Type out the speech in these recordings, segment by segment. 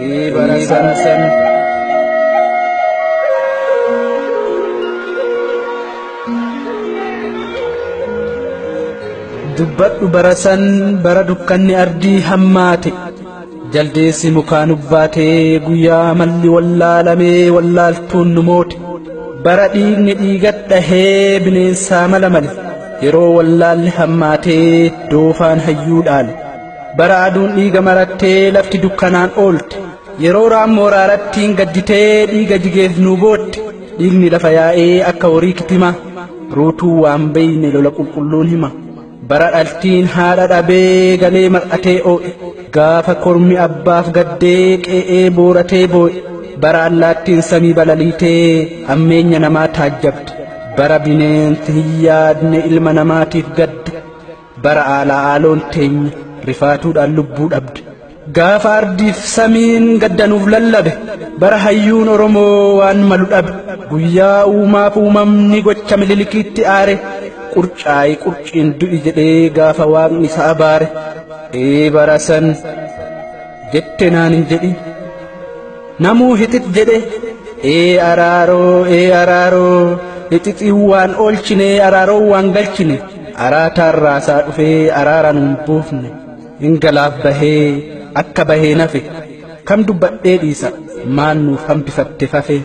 barasan dubbadhu barasan bara dukkanni ardii hammaate jaldeessi mukaan ubbaatee guyyaa malli wallaalamee wallaaltuun nu moote bara dhiigni dhiigadhahee bineensaa mala male yeroo wallaalli hammaatee doofaan hayyuudhaan bara aduun dhiiga marattee lafti dukkanaan oolte yeroo raammoo raarattiin gadditee dhiiga jigeef nuu bootte dhiigni lafa yaa'ee akka horii kitima ruutuu waan beeyne lola qulqulluun hima bara dhaltiin haadha dhabee galee mar'atee oo'e gaafa kormi abbaaf gaddee qe'ee booratee boo'e bara allaattiin samii balaliitee ammeenya namaa taajjabde bara bineensi hin yaadne ilma namaatiif gadde bara aalaa aaloon teenya rifaatuudhaan lubbuu dhabde gaafa ardiif samiin gaddanuuf lallabe bara hayyuun oromoo waan malu dhabe guyyaa uumaaf uumamni gocha mililikiitti aare qurcaa'ii qurciin du'i jedhee gaafa waaqni isa abaare barasan jette naan hin jedhin namuu hixit jedhe araaroo hixixiin waan oolchine araaroo waan galchine araataan raasaa dhufee araaraan hin buufne hin galaaf bahee akka bahee nafe kam dubbadhee dhiisa maal nuuf hambifatte fafe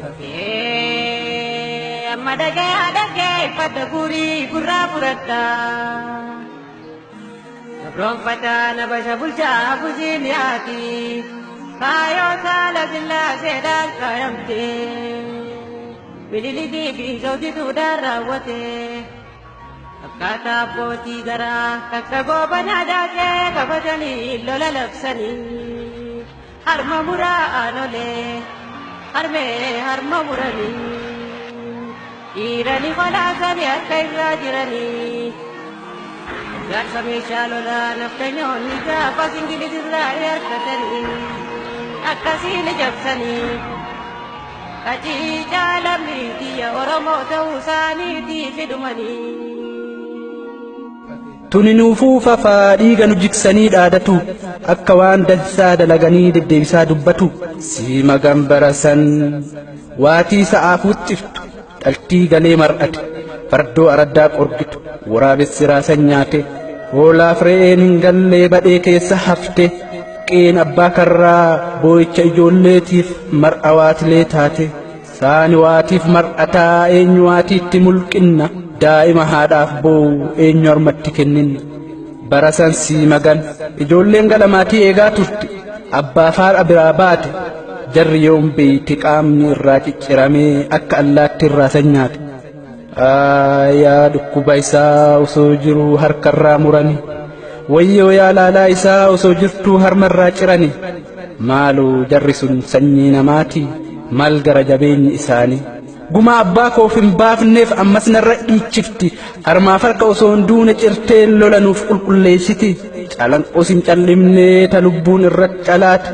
amma dhagee fadda gurii gurraa fudhadha Roonfataa na basha bulchaa bujiin yaati kaayoo saala sillaaseedhaan kaayamte bililidii fi sootituudhaan raawwate akkaataa abbootii garaa takka goobanaa daakee qabatanii lola labsanii harma muraa aanolee harma muranii dhiiranii qolaasanii harka irraa jiranii Garsa meeshaa lolaa naftanyoonni gaafa singilitirraa harkatanii akkasiin jabsanii qaciicaa lammii biyya Oromoo ta'uu isaaniitii fidumanii. Tuni nuufuu fafaa dhiiga nu jiksanii dhaadatu akka waan dansaa dalaganii deddeebisaa dubbatu siima gambarasan waatii sa'aaf wuxxiftu dhaltii galee mar'ate fardoo araddaa qorgitu waraabessi raasan nyaate hoolaaf re'een hin gallee badhee keessa hafte qeen abbaa karraa boo'icha ijoolleetiif mar'a waatilee taate saani waatiif mar'ataa eenyu waatiitti mulqinna daa'ima haadhaaf boo'u eenyu harmatti kenninna barasan siima gan ijoolleen galamaatii eegaa turte abbaa haadha biraa baate jarri yoom beeyti qaamni irraa cicciramee akka allaatti irraa san nyaate yaa dhukkuba isaa osoo jiru harkarraa murani wayyoo yaa laalaa isaa osoo jirtuu harmarraa cirani maaloo jarri sun sanyii namaati maal gara jabeenyi isaanii guma abbaa koof hin baafneef ammas narra dhiichifti harmaaf harka osoo hin duune cirtee lola nuuf qulqulleessiti calanqoos hin callimnee ta lubbuun irratti calaate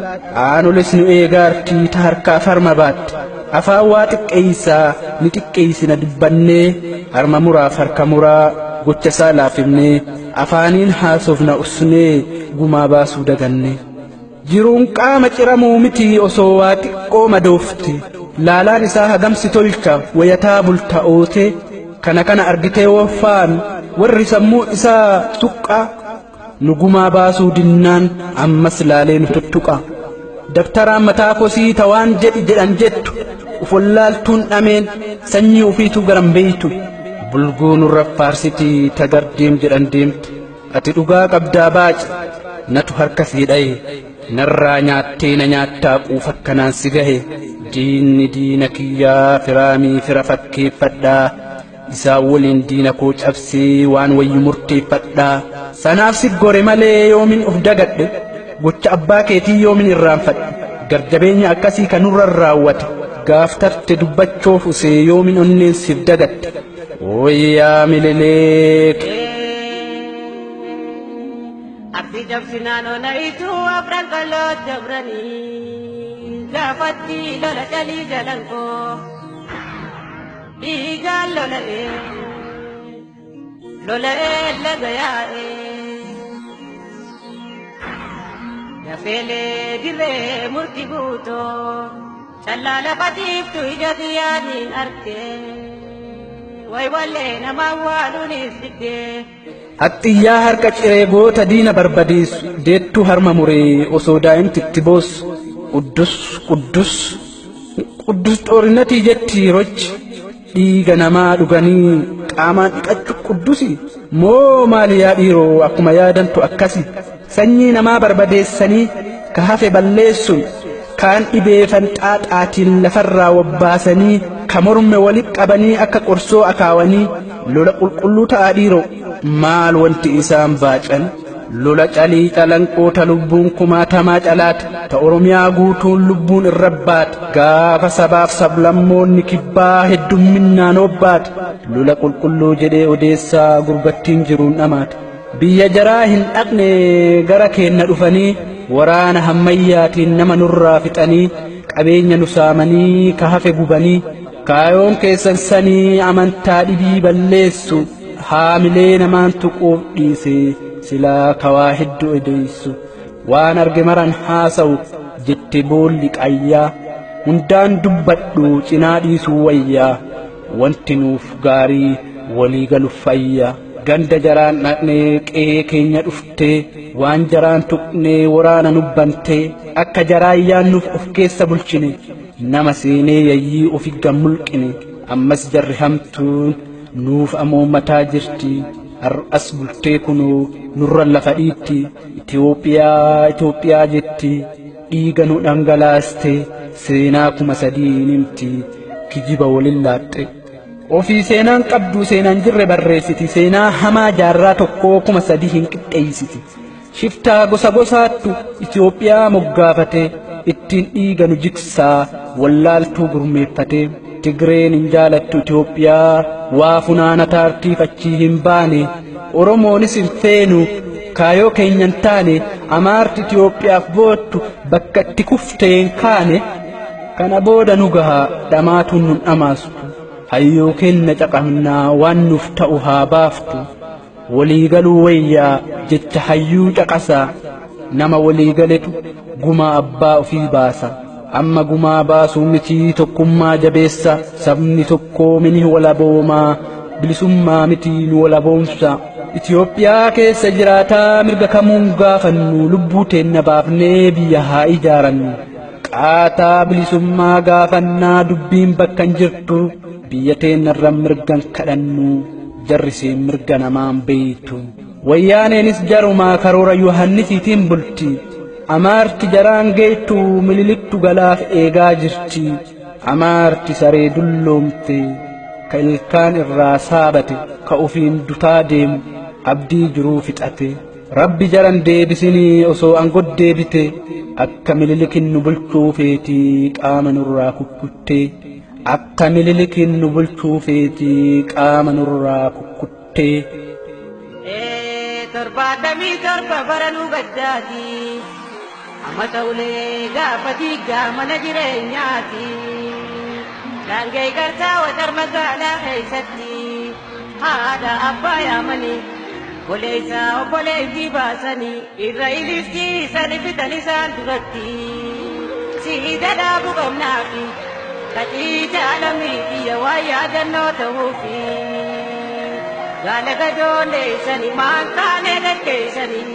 aanoles nu eegaartii ta harkaaf harma baatte afaan waa xiqqeeysaa ni xiqqeeysina dubbannee harma muraaf harka muraa gocha isaa laafifnee afaaniin haasofna usnee gumaa baasuu daganne jiruun qaama ciramuu miti osoo waa xiqqoo madoofte laalaan isaa hagamsi tolcha wayataa bulta'oote kana argitee woffaan warri sammuu isaa tuqqaa nu gumaa baasuu dinnaan ammas laalee nu tuttuqa dabtaraan mataa kosii tawaan jedhan jettu ufollaaltuun dhameen sanyii ufiitu garan beeytu bulguu nurra faarsitii tagardeem jedhan deemte ati dhugaa qabdaa baaci natu harka sii dhaye narraa nyaattee na nyaattaa quuf akkanaan si gahe diinni diina kiyyaa firaamii fira fakkeeffadhaa isaan waliin diina koo cabsee waan wayyu murteeffadhaa sanaaf si gore malee yoomin of dagadhe gocha abbaa keetii yoomin irraanfadhe garjabeenya akkasii kanurra raawwate gaaf tarte dubbachoof usee yoomin onneen siif dagadhe wayyaa mileleek Abdi jabsinaan onaituu afran kalloot dabranii gaafatti lola jalii jalan koo dhiigaan lola'ee laga yaa'ee Nafele dire murti buto Chalala patiftu ijati yaadin arke Way wale nama waalunis didde Haxxiyyaa harka ciree goota diina barbadeessu deettuu harma muree osoo daa'imtitti boossu Quddus xoorinnatii jetti rochi dhiiga namaa dhuganii qaamaan dhiqachu quddusi moo maaliyaa dhiiroo akkuma yaadantu akkasi sanyii namaa barbadeessanii ka hafe balleessun kaan dhibeefan xaaxaatiin lafarraa wabbaasanii ka morme walit qabanii akka qorsoo akaawanii lola qulqulluu ta'a dhiiroo maal wanti isaan baacan lola calii calanqoota lubbuun kumaatamaa calaata ta oromiyaa guutuun lubbuun irrabbaata gaafa sabaaf sablammoonni kibbaa heddumminnaan obbaata lola qulqulluu jedhee odeessaa gurbattiin jiruun dhamaata biyya jaraa hin dhaqne gara keenna dhufanii waraana hammayyaatiin nama nurraa fixanii qabeenya nu saamanii ka hafe gubanii kaayoon keessan sanii amantaa dhibii balleessu haamilee namaan tuquuf dhiise silaa kawaa hedduu edeessu waan arge maran haasa'u jette boolli qayyaa hundaan dubbadhu cinaa dhiisuu wayyaa wanti nuuf gaarii walii galuuf fayyaa ganda jaraan dhaqnee qe'ee keenya dhuftee waan jaraan tuqnee waraana nubbantee akka jaraayyaan nuuf of keessa bulchine nama seenee yayyii ofi gammulqine ammas jarri hamtuun nuuf amoommataa jirti har'as bultee kunoo nurra lafa dhiitti Itoophiyaa jetti dhiiga nu dhangalaaste seenaa 3 nimti kijiba walin laaxxe ofii seenaan qabdu seenaan jirre barreessiti seenaa hamaa jaarraa tokkoo 3 hin qixxeessiti shiftaa gosa gosaattu Itoophiyaa moggaafate ittiin dhiiga nu jiksaa wallaaltuu gurmeeffate Tigreen hin jaalattu Itoophiyaa waa funaana taartiif achii hin baane Oromoonis hin feenu kaayoo keenyan taane amaarti Itoophiyaaf boottu bakka itti kufteen kaane kana booda nu gahaa dhamaatuun nun dhamaastu hayyoo kenna caqamnaa waan nuuf ta'u haa baaftu waliigaluu wayyaa jecha hayyuu caqasaa nama waliigaletu gumaa abbaa ofii baasa amma gumaa baasuu mitii tokkummaa jabeessa sabni tokkoo mini walaboomaa bilisummaa mitii nu walaboomsa Itoophiyaa keessa jiraataa mirga kamuun gaafannu lubbuu teenna baafnee biyya haa ijaarannu qaataa bilisummaa gaafannaa dubbiin bakka hin jirtu biyya teennarra mirgan kadhannu jarrisee mirga namaan beeytu wayyaaneenis jarumaa karoora yohannisiitiin bulti amaarti jaraan geettu mililiktu galaaf eegaa jirti amaarti saree dulloomte ka ilkaan irraa saabate ka ufiin dutaa deemu abdii jiruu fixate rabbi jaran deebisinii osoo angod deebite akka mililikin nu bulchuu feetii qaama nurraa kukkuttee akka mililikin nu bulchuu feetii qaama nurraa kukkuttee torbaadhamii torba bara nu gaddaati amma ta'ulee gaafati gaamana jireenyaati daangee gartaa watar magaalaa keessatti haadha abbaa yaamanii boleessa obboleettii baasanii irra iliftii sani fitan isaan duratti siida dhaabuu qabnaafi katii jaalamii biyya waa yaadannoo ta'uufi gaala gadoondeessanii maan taanee gaggeessanii